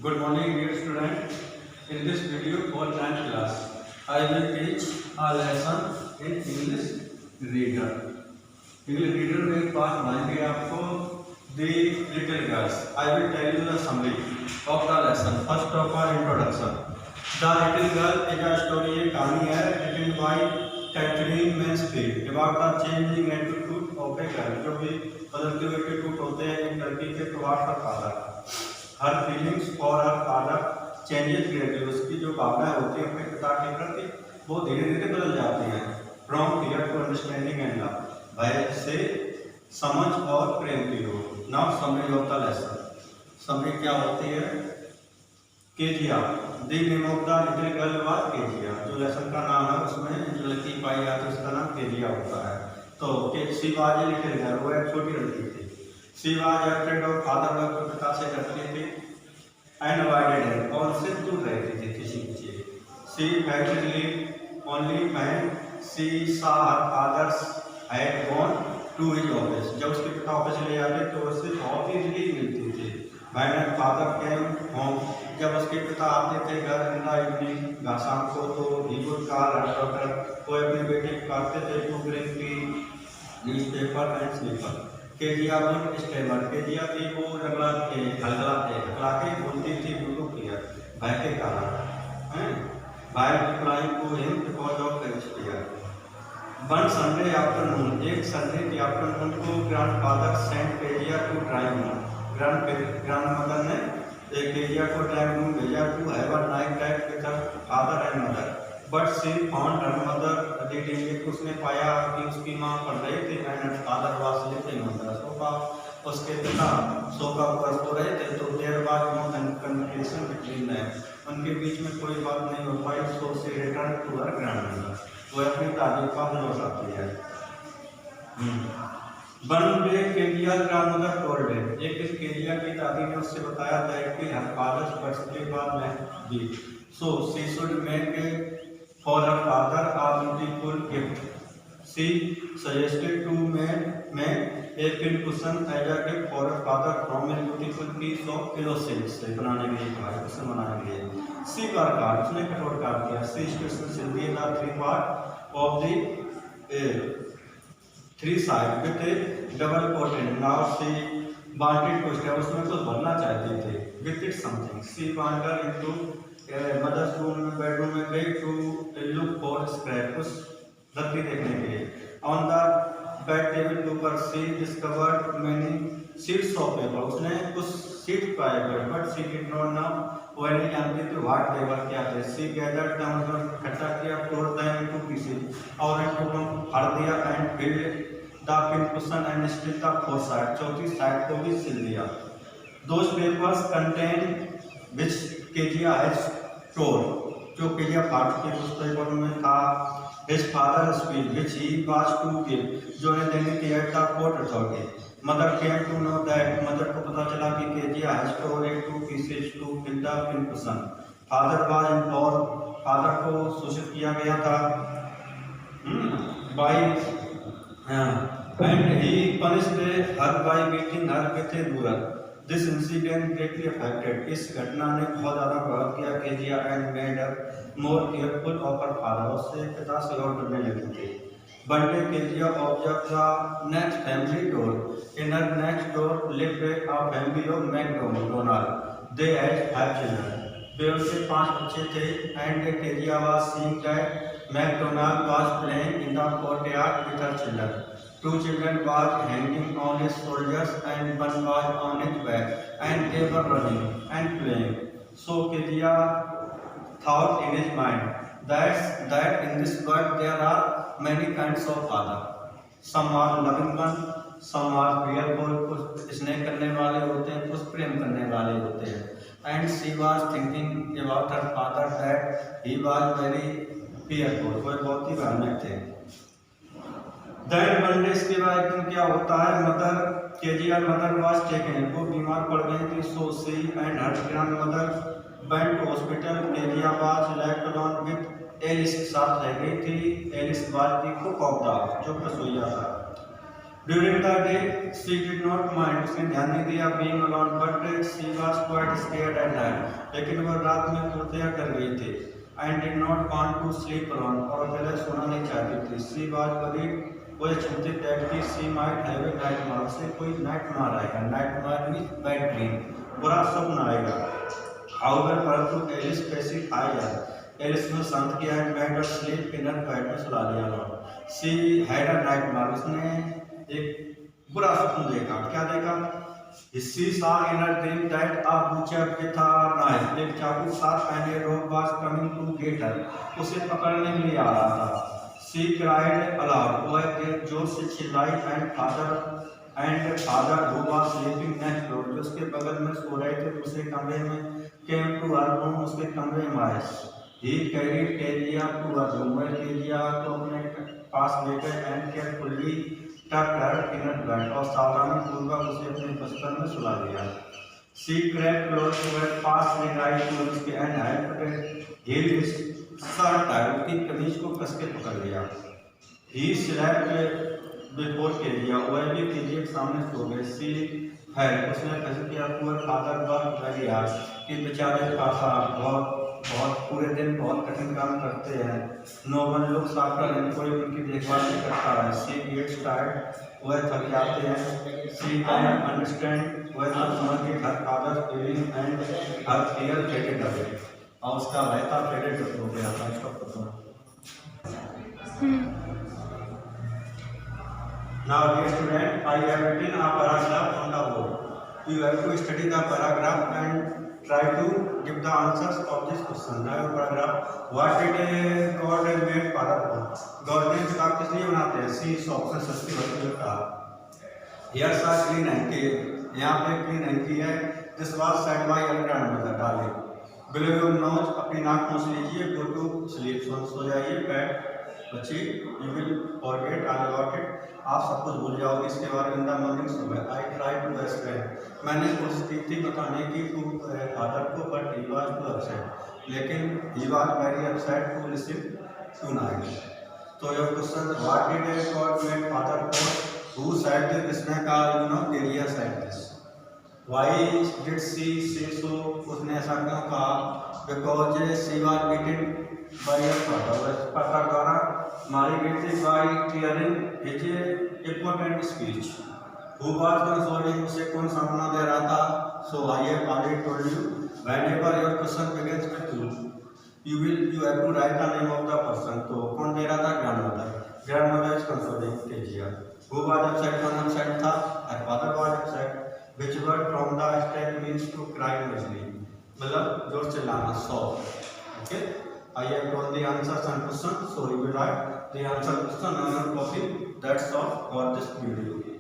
Good morning, dear student. In this video for 9th class, I will teach a lesson in English reader. English reader में एक part बनाएंगे आपको The Little Girls. I will tell you the summary of the lesson. First of all, introduction. The Little Girl is a story, एक कहानी है written by Catherine Mansfield about the changing attitude of a girl. जो भी बदलते हुए attitude होते हैं एक लड़की के प्रभाव पर आता है. हर फीलिंग्स और हर फादर चेंजेस ग्रेजुअली, उसकी जो भावनाएं होती हैं अपने पिता के प्रति वो धीरे धीरे बदल जाती हैं. From fear to understanding and love, भय से समझ और प्रेम की ओर. Now summary of the lesson. Summary क्या होती है? Kezia, the name of the little girl was Kezia. जो लेसन का नाम है उसमें जो लड़की पाई जाती है उसका नाम केजिया होता है. तो she was a little girl, वो एक छोटी लड़की थी. She was afraid of father, वो अपने पिता से डरती थी. एंड अवॉइडेड हिम, और उससे दूर रहती थी किसी चीज. She felt relief only when she saw her fathers had gone to his office. जब उसके पिता ऑफिस ले जाते तो उससे बहुत ही रिलीफ मिलती थी. When her father came home, जब उसके पिता आते थे घर इन द इवनिंग, शाम को, तो he would call her daughter, वो अपनी बेटी को कहते थे to bring the newspaper and slipper. Kezia would stammer, Kezia थी वो हकला के बोलती थी गुरु क्लियर, भय के कारण. By replying to him because of his fear. One Sunday afternoon, एक संडे की आफ्टरनून को grandfather sent Kezia to drawing room. Grandmother ने एक केजिया को ड्राइंग रूम भेजा to have a night time with her father and mother. But she found her mother reading, उसने पाया कि उसकी माँ पढ़ रही थी. And father was sleeping on the sofa, उसके पिता सोफा पर सो रहे थे. तो there was no communication between them, उनके बीच में कोई बात नहीं हो पाई. So she return to her grandmother, वो अपनी दादी के पास लौट आती है. One day Kezia grandmother told him, एक दिन केजिया की दादी ने उससे बताया था कि हर फादर्स बर्थडे बाद में दी. So she should make for her father a beautiful gift. She suggested to make a pin cushion as a gift for her father from a beautiful piece of pillow silk. से बनाने के लिए कहा, उसे बनाने के लिए. She worked hard, उसने कठोर काम किया. She specially did the three part of the three side with a double coating. Now she wanted to step, उसमें कुछ बनना चाहती थी. With it something. She wandered into mother's room में, बेडरूम में गई टू लुक फॉर स्क्रैप, कुछ रद्दी देखने के लिए. ऑन द बेड टेबल के ऊपर she discovered many sheets of paper, उसने कुछ शीट पाए गए. But she did not know, वो नहीं जानती थी व्हाट दे वर, क्या थे. शी गैदर्ड देम, इकट्ठा किया. टोर देम इनटू पीसेस, और इनको फाड़ दिया. And filled the pin cushion and still the fourth side, चौथी साइड को भी सिल दिया. Those papers contain which Kezia has tore, जो केजिया फाड़ के उस पेपर में था. His father speech which he was to give, जो ने देनी थी at the court authority. Mother came to know that, mother को पता चला कि Kezia has tore it to pieces to fill the pin cushion. Father was inform, father को सूचित किया गया था. By and he punished her by beating her with a ruler. This incident greatly affected, इस घटना ने बहुत ज़्यादा प्रभावित किया Kezia and made her more careful of her father, उससे पिता से और डरने लगी थी. One day Kezia observe the next family door. In her next door lived a family of McDonald. They had 5 children, वे उनके 5 बच्चे थे. And Kezia was seeing that McDonald was playing in the courtyard with her children. 2 children was hanging on his shoulders and one was on his back, and they were running and playing. So Kejiya thought in his mind that in this world there are many kinds of father. Some are loving one, some are fearful, कुछ स्नेह करने वाले होते हैं, कुछ प्रेम करने वाले होते हैं. And she was thinking about her father that he was very fearful, वो बहुत ही भयानक थे. दैन वन डे, इसके बाद एक दिन क्या होता है, mother Kezia mother was taken, वो बीमार पड़ गई थी. So she and her grandmother went to hospital. Kezia was left alone with Alice, के साथ रह गई थी. Alice was the cook of the house, जो रसोइया था. During the day, she did not mind. उसने ध्यान नहीं दिया being alone, but she was quite scared at night. लेकिन वह रात में कुर्तियाँ कर गई थी. And did not want to sleep alone. और अकेले सोना नहीं चाहती थी. She was worried. वो चिंतित है कि she might have a nightmare. उसे कोई nightmare आएगा. Nightmare means bad dream. बुरा स्वप्न आएगा. However, परंतु एलिस कैसी आएगा? एलिस ने शांत किया and went to sleep in her bed में सुला दिया. She had a nightmare. उसने एक बुरा स्वप्न देखा. क्या देखा? She saw in her dream that a butcher with a knife, एक चाकू साथ पहने rogue was coming to get her. उसे पकड़ने के लिए आ रहा था. She cried aloud. वह जोर से चिल्लाई and father who was sleeping next door, जो उसके बगल में सो रहे थे दूसरे कमरे में, came to her room, उसके कमरे में आए. He carried Kelia to her room. वह केलिया को अपने पास ले गए and carefully tucked her in her bed. और सावधानी पूर्वक उसे अपने बिस्तर में सुला दिया. She crept close to her, passed the right to उसके and helped him his shirt tight. उसकी कमीज को कस के पकड़ लिया. He slept before Kelia. वह भी केलिया के सामने सो गए. She had उसने कैसे किया? Poor father worked very hard. कि बेचारे पापा बहुत पूरे दिन बहुत कठिन काम करते हैं. No one looks after him. कोई उनकी देखभाल नहीं करता है. She gets tired. वह थक जाते हैं. She can understand. वह समझ के her father feeling and her fear faded away. और उसका रहता फेडेड हो गया था. इसका पता. Now dear student, I have written a paragraph on the board. You have to study the paragraph and try to give the answers of this question. Now paragraph. What did God made father for? God ने इसका किस लिए बनाते हैं? C option सस्ती होती है. Here's a clean hanky. यहाँ पे clean hanky है. This was said by your grandmother. डाले. Blow your nose. अपनी नाक पहुँच लीजिए. Go to sleep. सो जाइए. Bed. बच्ची, you will forget all about it. आप सब कुछ भूल जाओगे इसके बारे में. मॉर्निंग सुबह. I tried to explain. मैंने कोशिश की थी बताने की टू फादर को, but he was too upset. लेकिन he was very upset to listen to night. तो ये question what did God make father for? Who said this? किसने कहा? Kelia said this. Why did she say so? उसने ऐसा क्यों कहा? Because she was beaten by her father. पापा द्वारा मारी गई थी by clearing his important speech. Who was consoling? उसे कौन सांत्वना दे रहा था? So I have already told you. Whenever your question begins with you have to write the name of the person. तो कौन दे रहा था? Grandmother. Grandmother is consoling Kelia. Who was upset? कौन upset था? Her father was upset. Which word from the stack means to cry noisily? मतलब जोर से लाना. Sob. Okay. I have told the answers and questions, so you will write the answer question on your copy. That's all for this video.